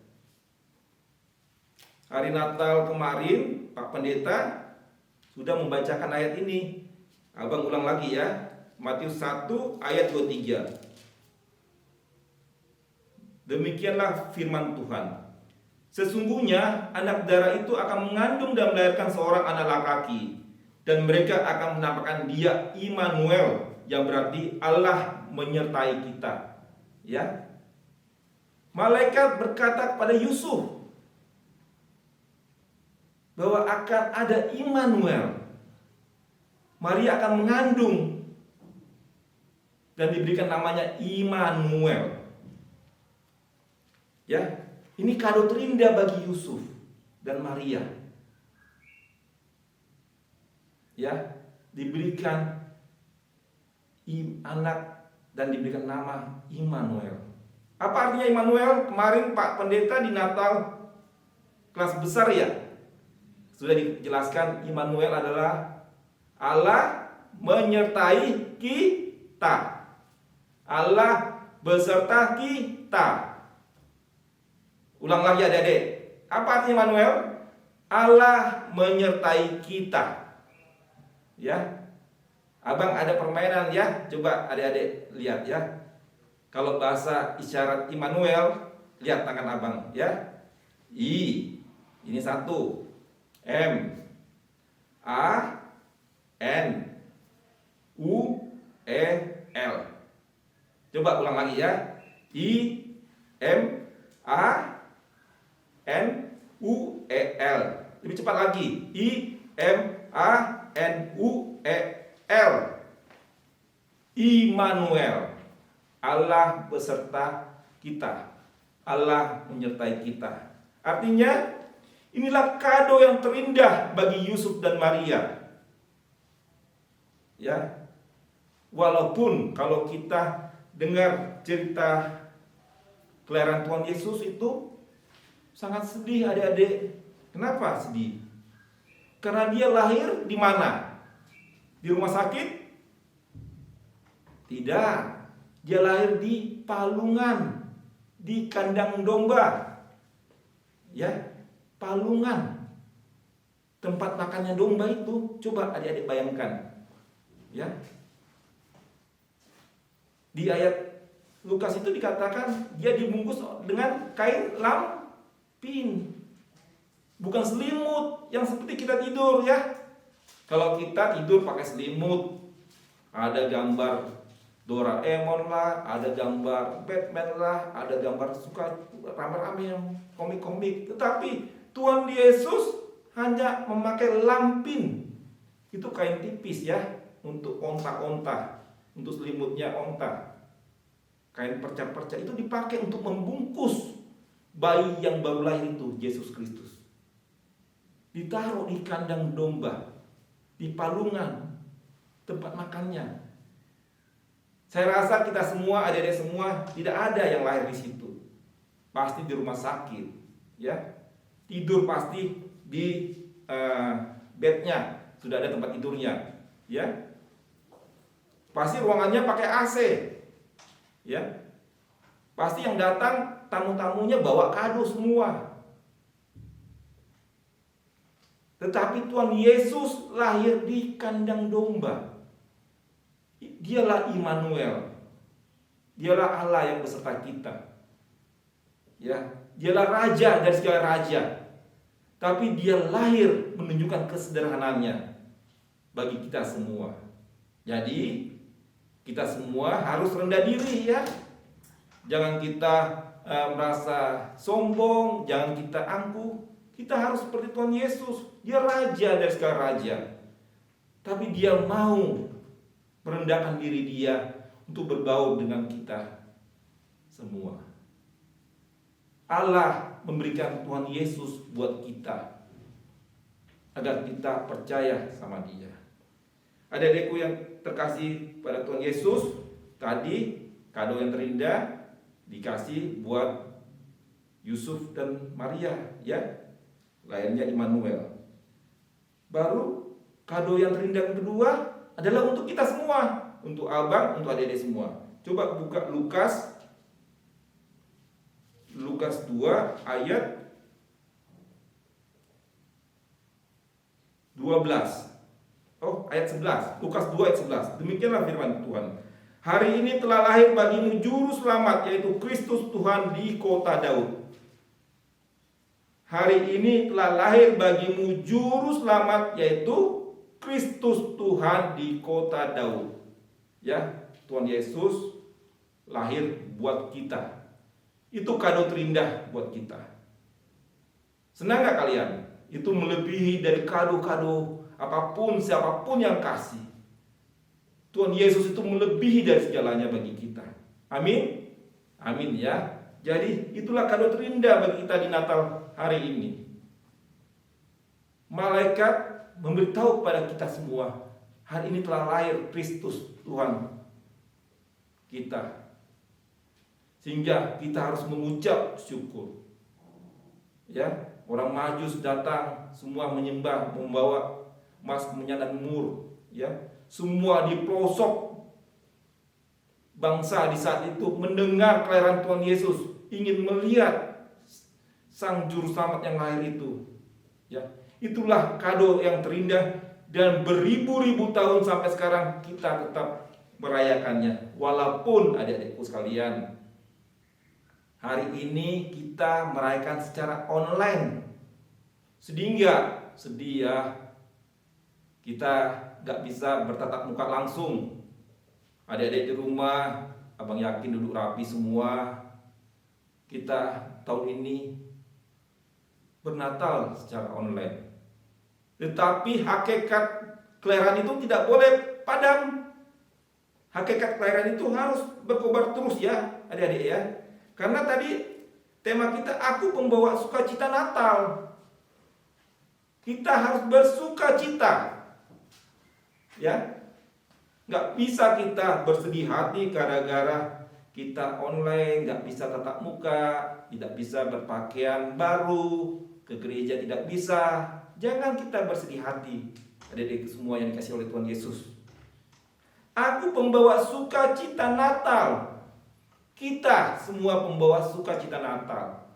Hari Natal kemarin, Pak Pendeta sudah membacakan ayat ini. Abang ulang lagi ya. Matius 1 ayat 23. Demikianlah firman Tuhan. Sesungguhnya anak darah itu akan mengandung dan melahirkan seorang anak laki-laki, dan mereka akan menamakan dia Immanuel, yang berarti Allah menyertai kita. Ya. Malaikat berkata kepada Yusuf bahwa akan ada Immanuel. Maria akan mengandung dan diberikan namanya Immanuel. Ya. Ini kado terindah bagi Yusuf dan Maria. Ya, diberikan anak dan diberikan nama Immanuel. Apa artinya Immanuel? Kemarin Pak Pendeta di Natal kelas besar ya, sudah dijelaskan Immanuel adalah Allah menyertai kita. Allah beserta kita. Ulang lagi adik-adik. Apa artinya Immanuel? Allah menyertai kita. Ya. Abang ada permainan ya. Coba adik-adik lihat ya. Kalau bahasa isyarat Immanuel, lihat tangan abang ya. I. Ini 1. M. A. N. U. E. L. Coba ulang lagi ya. I. M. A. N U E L. Lebih cepat lagi. I M A N U E L. Immanuel. Allah beserta kita. Allah menyertai kita. Artinya inilah kado yang terindah bagi Yusuf dan Maria. Ya. Walaupun kalau kita dengar cerita kelahiran Tuhan Yesus itu sangat sedih adik-adik. Kenapa sedih? Karena dia lahir di mana? Di rumah sakit? Tidak. Dia lahir di palungan, di kandang domba. Ya, palungan. Tempat makannya domba itu, coba adik-adik bayangkan. Ya. Di ayat Lukas itu dikatakan dia dibungkus dengan kain lampin, bukan selimut yang seperti kita tidur ya. Kalau kita tidur pakai selimut, ada gambar Doraemon lah, ada gambar Batman lah, ada gambar suka rame-rame yang komik-komik. Tetapi Tuhan Yesus hanya memakai lampin, itu kain tipis ya, untuk onta-onta, untuk selimutnya onta. Kain perca-perca itu dipakai untuk membungkus bayi yang baru lahir itu, Yesus Kristus. Ditaruh di kandang domba. di palungan tempat makannya. Saya rasa kita semua, adik-adik semua, tidak ada yang lahir di situ. Pasti di rumah sakit, ya. Tidur pasti di bednya, sudah ada tempat tidurnya, ya. Pasti ruangannya pakai AC, ya. Pasti yang datang tamu-tamunya bawa kado semua. Tetapi Tuhan Yesus lahir di kandang domba. Dialah Immanuel. Dialah Allah yang beserta kita. Ya, dialah raja dari segala raja. Tapi dia lahir menunjukkan kesederhanaannya bagi kita semua. Jadi kita semua harus rendah diri, ya. Jangan kita merasa sombong, jangan kita angkuh. Kita harus seperti Tuhan Yesus. Dia raja dari segala raja. Tapi dia mau merendahkan diri dia untuk berbaur dengan kita semua. Allah memberikan Tuhan Yesus buat kita agar kita percaya sama dia. Adik-adikku yang terkasih pada Tuhan Yesus, tadi kado yang terindah dikasih buat Yusuf dan Maria, ya. Lahirnya Immanuel. Baru kado yang terindah yang kedua adalah untuk kita semua, untuk abang, untuk adik-adik semua. Coba buka Lukas 2 ayat 12. Ayat 11. Lukas 2 ayat 11. Demikianlah firman Tuhan. Hari ini telah lahir bagimu juru selamat, yaitu Kristus Tuhan di kota Daud. Hari ini telah lahir bagimu juru selamat, yaitu Kristus Tuhan di kota Daud. Ya, Tuhan Yesus lahir buat kita. Itu kado terindah buat kita. Senang gak kalian? Itu melebihi dari kado-kado apapun, siapapun yang kasih. Tuhan Yesus itu melebihi dari segalanya bagi kita. Amin? Amin, ya. Jadi itulah kado terindah bagi kita di Natal hari ini. Malaikat memberitahu kepada kita semua, hari ini telah lahir Kristus Tuhan kita. Sehingga kita harus mengucap syukur. Ya, orang Majus datang, semua menyembah, membawa emas, minyak dan mur, ya. Semua di pelosok bangsa di saat itu mendengar kelahiran Tuhan Yesus, ingin melihat Sang Juru Selamat yang lahir itu. Ya, itulah kado yang terindah dan beribu-ribu tahun sampai sekarang kita tetap merayakannya. Walaupun adik-adikku sekalian, hari ini kita merayakan secara online. Sedih nggak? Sedih ya. Kita nggak bisa bertatap muka langsung. Adik-adik di rumah, abang yakin duduk rapi semua. Kita tahun ini bernatal secara online. Tetapi hakikat kelahiran itu tidak boleh padam. Hakikat kelahiran itu harus berkobar terus, ya adik-adik, ya. Karena tadi tema kita, aku pembawa sukacita Natal. Kita harus bersukacita. Ya, nggak bisa kita bersedih hati gara-gara kita online, nggak bisa tatap muka, tidak bisa berpakaian baru, ke gereja tidak bisa. Jangan kita bersedih hati, adik-adik semua yang dikasih oleh Tuhan Yesus. Aku pembawa sukacita Natal. Kita semua pembawa sukacita Natal.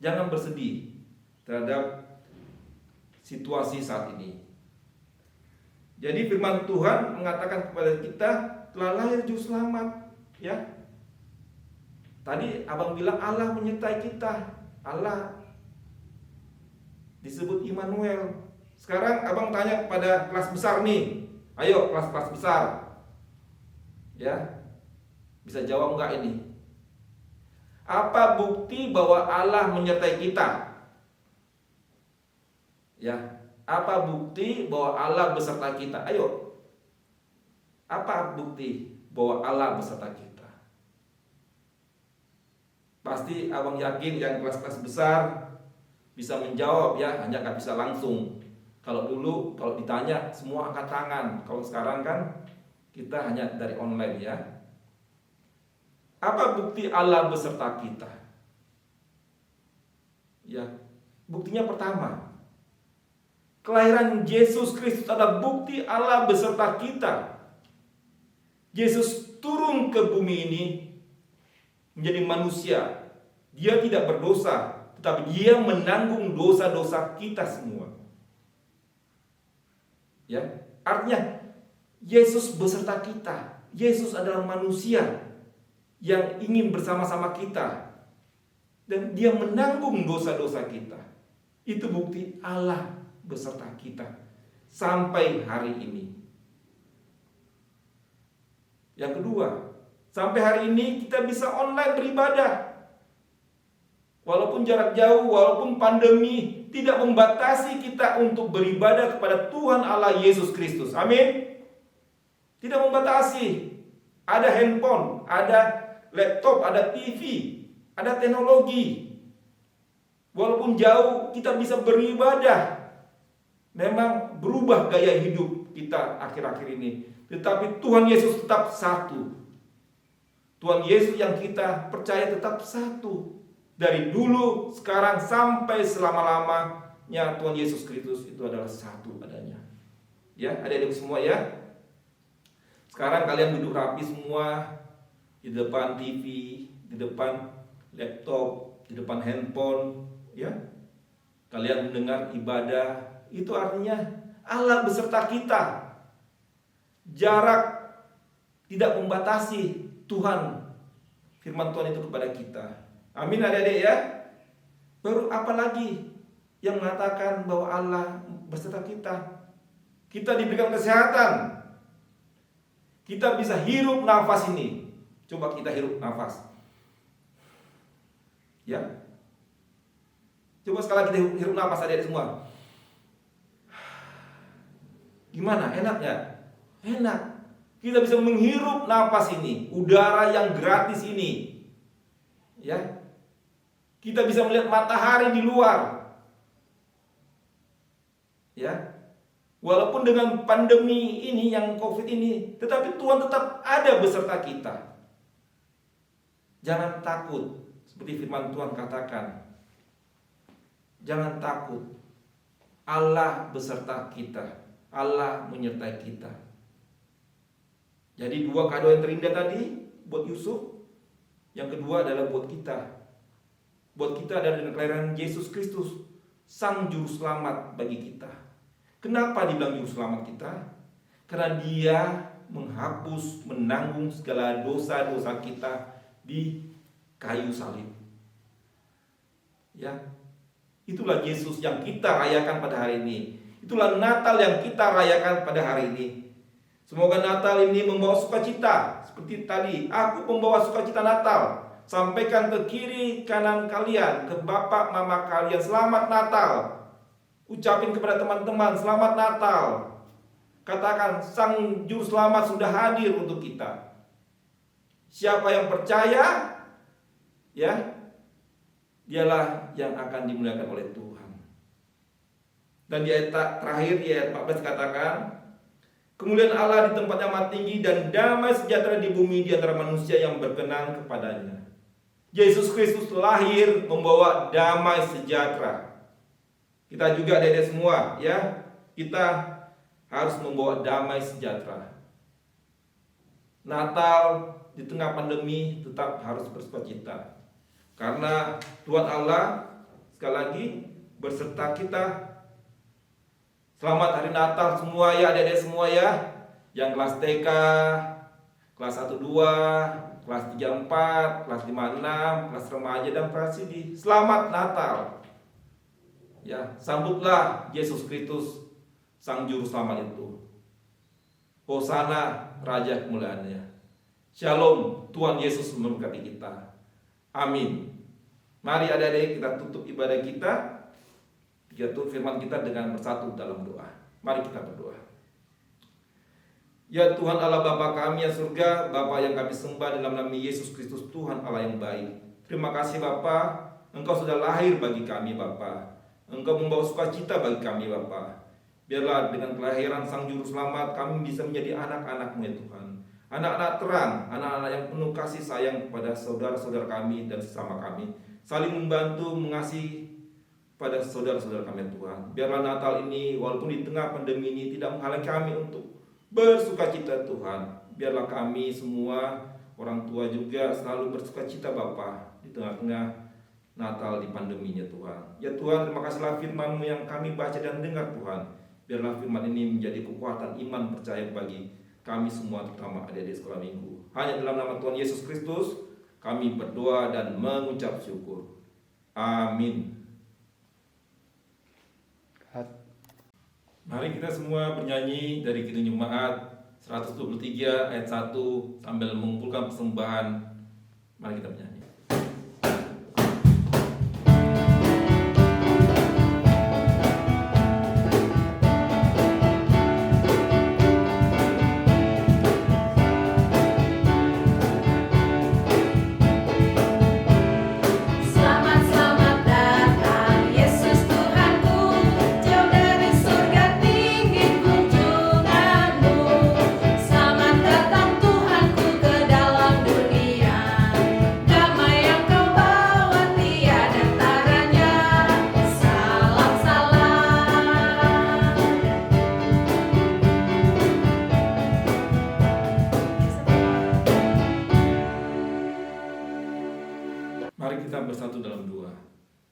Jangan bersedih terhadap situasi saat ini. Jadi firman Tuhan mengatakan kepada kita, telah lahir juru selamat, ya. Tadi abang bilang Allah menyertai kita. Allah disebut Immanuel. Sekarang abang tanya kepada kelas besar nih. Ayo kelas-kelas besar. Ya. Bisa jawab enggak ini? Apa bukti bahwa Allah menyertai kita? Ya. Apa bukti bahwa Allah beserta kita? Ayo. Apa bukti bahwa Allah beserta kita? Pasti abang yakin yang kelas-kelas besar bisa menjawab, ya, hanya nggak bisa langsung. Kalau dulu kalau ditanya semua angkat tangan, kalau sekarang kan kita hanya dari online ya. Apa bukti Allah beserta kita? Ya, buktinya pertama, kelahiran Yesus Kristus adalah bukti Allah beserta kita. Yesus turun ke bumi ini menjadi manusia. Dia tidak berdosa, tetapi dia menanggung dosa-dosa kita semua. Ya, artinya Yesus beserta kita. Yesus adalah manusia yang ingin bersama-sama kita, dan dia menanggung dosa-dosa kita. Itu bukti Allah beserta kita sampai hari ini. Yang kedua, sampai hari ini kita bisa online beribadah. Walaupun jarak jauh, walaupun pandemi, tidak membatasi kita untuk beribadah kepada Tuhan Allah Yesus Kristus. Amin. Tidak membatasi. Ada handphone, ada laptop, ada TV, ada teknologi. Walaupun jauh, kita bisa beribadah. Memang berubah gaya hidup kita akhir-akhir ini, tetapi Tuhan Yesus tetap satu. Tuhan Yesus yang kita percaya tetap satu. Dari dulu, sekarang, sampai selama-lamanya Tuhan Yesus Kristus itu adalah satu adanya. Ya, adik-adik semua ya. Sekarang kalian duduk rapi semua di depan TV, di depan laptop, di depan handphone, ya. Kalian mendengar ibadah, itu artinya Allah beserta kita. Jarak tidak membatasi Tuhan, firman Tuhan itu kepada kita. Amin adik-adik ya. Baru apa lagi yang mengatakan bahwa Allah beserta kita? Kita diberikan kesehatan. Kita bisa hirup nafas ini. Coba kita hirup nafas. Ya. Coba sekali kita hirup nafas adik-adik semua. Gimana? Enak ya? Enak. Kita bisa menghirup nafas ini, udara yang gratis ini. Ya. Kita bisa melihat matahari di luar. Ya. Walaupun dengan pandemi ini yang Covid ini, tetapi Tuhan tetap ada beserta kita. Jangan takut, seperti firman Tuhan katakan. Jangan takut. Allah beserta kita. Allah menyertai kita. Jadi dua kado yang terindah tadi buat Yusuf. Yang kedua adalah buat kita. Buat kita adalah dengan kelahiran Yesus Kristus, Sang Juru Selamat bagi kita. Kenapa dibilang Juru Selamat kita? Karena dia menghapus, menanggung segala dosa-dosa kita di kayu salib. Ya, itulah Yesus yang kita rayakan pada hari ini. Itulah Natal yang kita rayakan pada hari ini. Semoga Natal ini membawa sukacita. Seperti tadi, aku membawa sukacita Natal. Sampaikan ke kiri kanan kalian, ke bapak mama kalian, selamat Natal. Ucapin kepada teman-teman, selamat Natal. Katakan, Sang Juru Selamat sudah hadir untuk kita. Siapa yang percaya, ya, dialah yang akan dimuliakan oleh Tuhan. Dan di ayat terakhir, di ayat 14 katakan, kemuliaan Allah di tempat yang amat tinggi dan damai sejahtera di bumi di antara manusia yang berkenan kepadanya. Yesus Kristus lahir membawa damai sejahtera. Kita juga adik-adik semua ya, kita harus membawa damai sejahtera. Natal di tengah pandemi tetap harus bersukacita. Karena Tuhan Allah sekali lagi berserta kita. Selamat hari Natal semua ya adik-adik semua ya. Yang kelas TK, kelas 1 2, kelas 3 4, kelas 5 6, kelas remaja dan prasidi. Selamat Natal. Ya, sambutlah Yesus Kristus Sang Juru Selamat itu. Hosana Raja kemuliaannya. Shalom, Tuhan Yesus memberkati kita. Amin. Mari adik-adik kita tutup ibadah kita. Kita tutup firman kita dengan bersatu dalam doa. Mari kita berdoa. Ya Tuhan Allah Bapa kami yang surga, Bapa yang kami sembah dalam nama Yesus Kristus Tuhan Allah yang baik. Terima kasih Bapa, Engkau sudah lahir bagi kami Bapa. Engkau membawa sukacita bagi kami Bapa. Biarlah dengan kelahiran Sang Juru Selamat kami bisa menjadi anak-anak-Mu ya Tuhan. Anak-anak terang, anak-anak yang penuh kasih sayang kepada saudara-saudara kami dan sesama kami. Saling membantu, mengasihi pada saudara-saudara kami ya Tuhan. Biarlah Natal ini walaupun di tengah pandemi ini tidak menghalangi kami untuk bersukacita Tuhan. Biarlah kami semua orang tua juga selalu bersukacita Bapa di tengah-tengah Natal di pandeminya Tuhan. Ya Tuhan, terima kasihlah firman-Mu yang kami baca dan dengar Tuhan. Biarlah firman ini menjadi kekuatan iman percaya bagi kami semua, terutama adik-adik sekolah minggu. Hanya dalam nama Tuhan Yesus Kristus kami berdoa dan mengucap syukur. Amin. Mari kita semua bernyanyi dari Kidung Jemaat 123 ayat 1 sambil mengumpulkan persembahan. Mari kita bernyanyi. Selamat selamat datang Yesus Tuhanku, jauh dari surga tinggi kunjunganmu. Selamat datang Tuhanku ke dalam dunia, damai yang kau bawa tiada taranya. Salam salam. Mari kita bersatu dalam doa.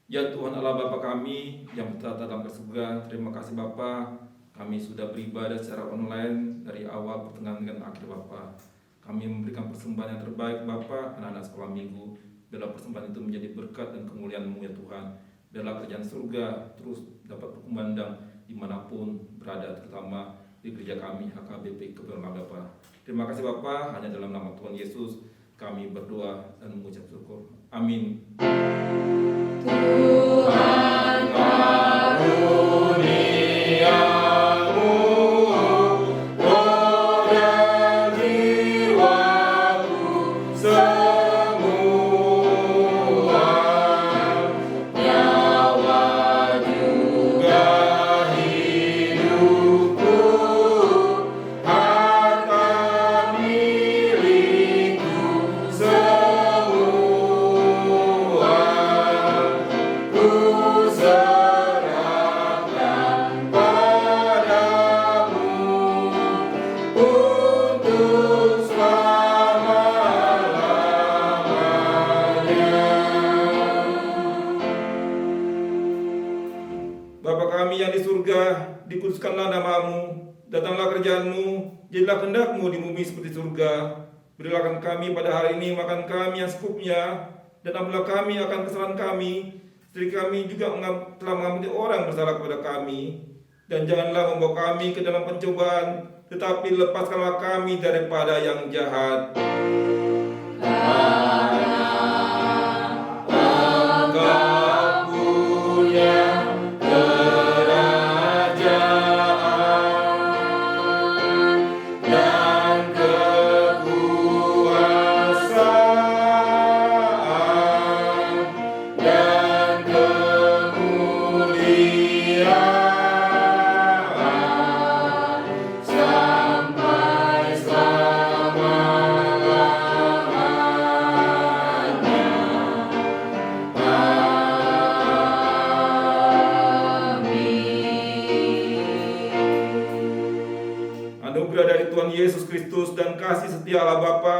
Ya Tuhan Allah Bapa kami yang bertata dalam surga, terima kasih Bapa, kami sudah beribadah secara online dari awal pertengahan dengan akhir Bapa. Kami memberikan persembahan yang terbaik Bapa, anak-anak sekolah minggu. Biarlah persembahan itu menjadi berkat dan kemuliaan-Mu ya Tuhan. Biarlah kerjaan surga terus dapat berkumandang dimanapun berada, terutama di gereja kami HKBP Kebenaran Bapa. Terima kasih Bapa, hanya dalam nama Tuhan Yesus kami berdoa dan mengucap syukur. Amin. Tuhan Karuniamu roh dan jiwaku semua, nyawa juga hidupku, harta milikku semua, ku serahkan padamu untuk selama-lamanya. Bapa kami yang di surga, dikuduskanlah nama-Mu, datanglah kerjaan-Mu, jadilah kehendak-Mu di bumi seperti surga. Berilah kami pada hari ini makan kami yang secukupnya, dan ampunilah kami akan kesalahan kami, seperti kami juga telah mengampuni orang bersalah kepada kami. Dan janganlah membawa kami ke dalam pencobaan, tetapi lepaskanlah kami daripada yang jahat. Engkau punya kerajaan dan kekuasaan dan kemuliaan sampai selama-lamanya. Anugerah dari Tuhan Yesus Kristus dan kasih setia Allah Bapa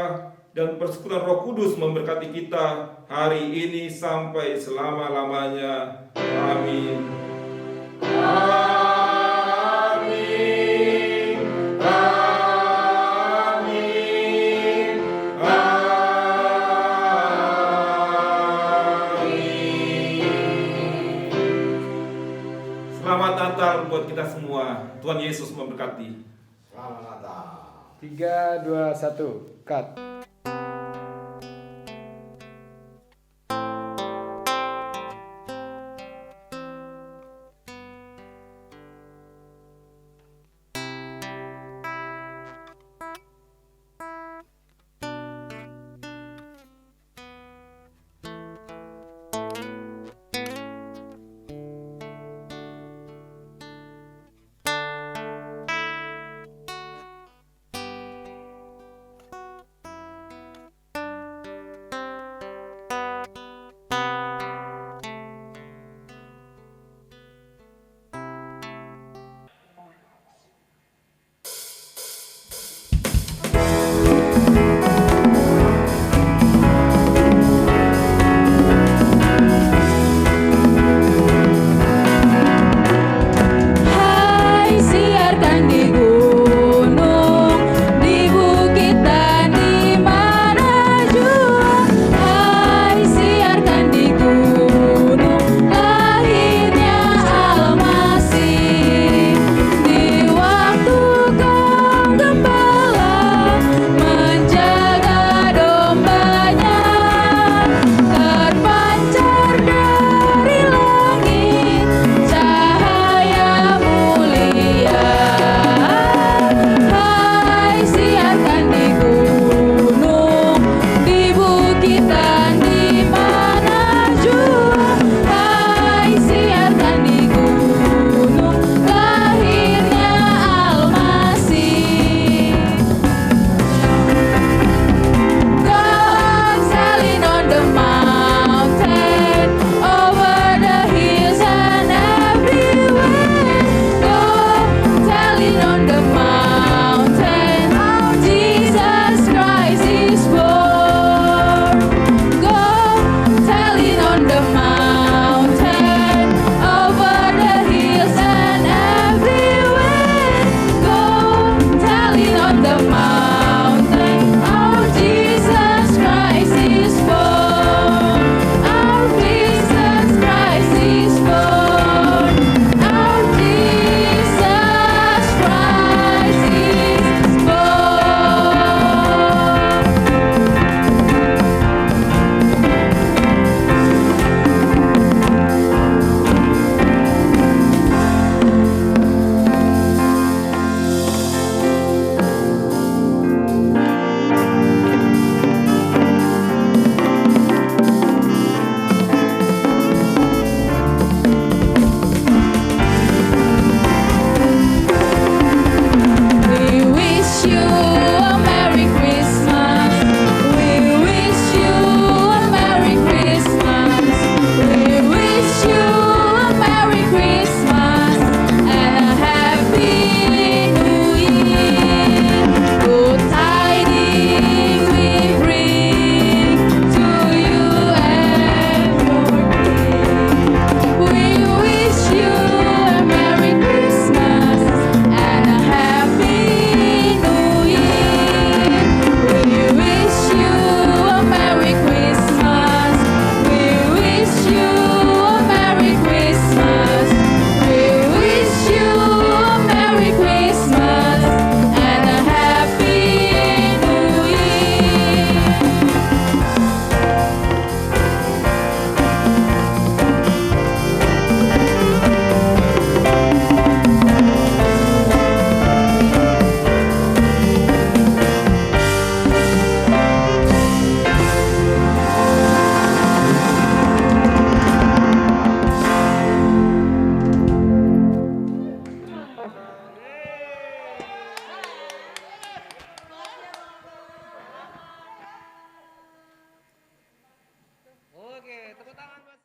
dan persekutuan Roh Kudus memberkati kita hari ini sampai selama-lamanya. Amin. Amin. Amin. Amin. Selamat Natal buat kita semua. Tuhan Yesus memberkati. 3, 2, 1, cut.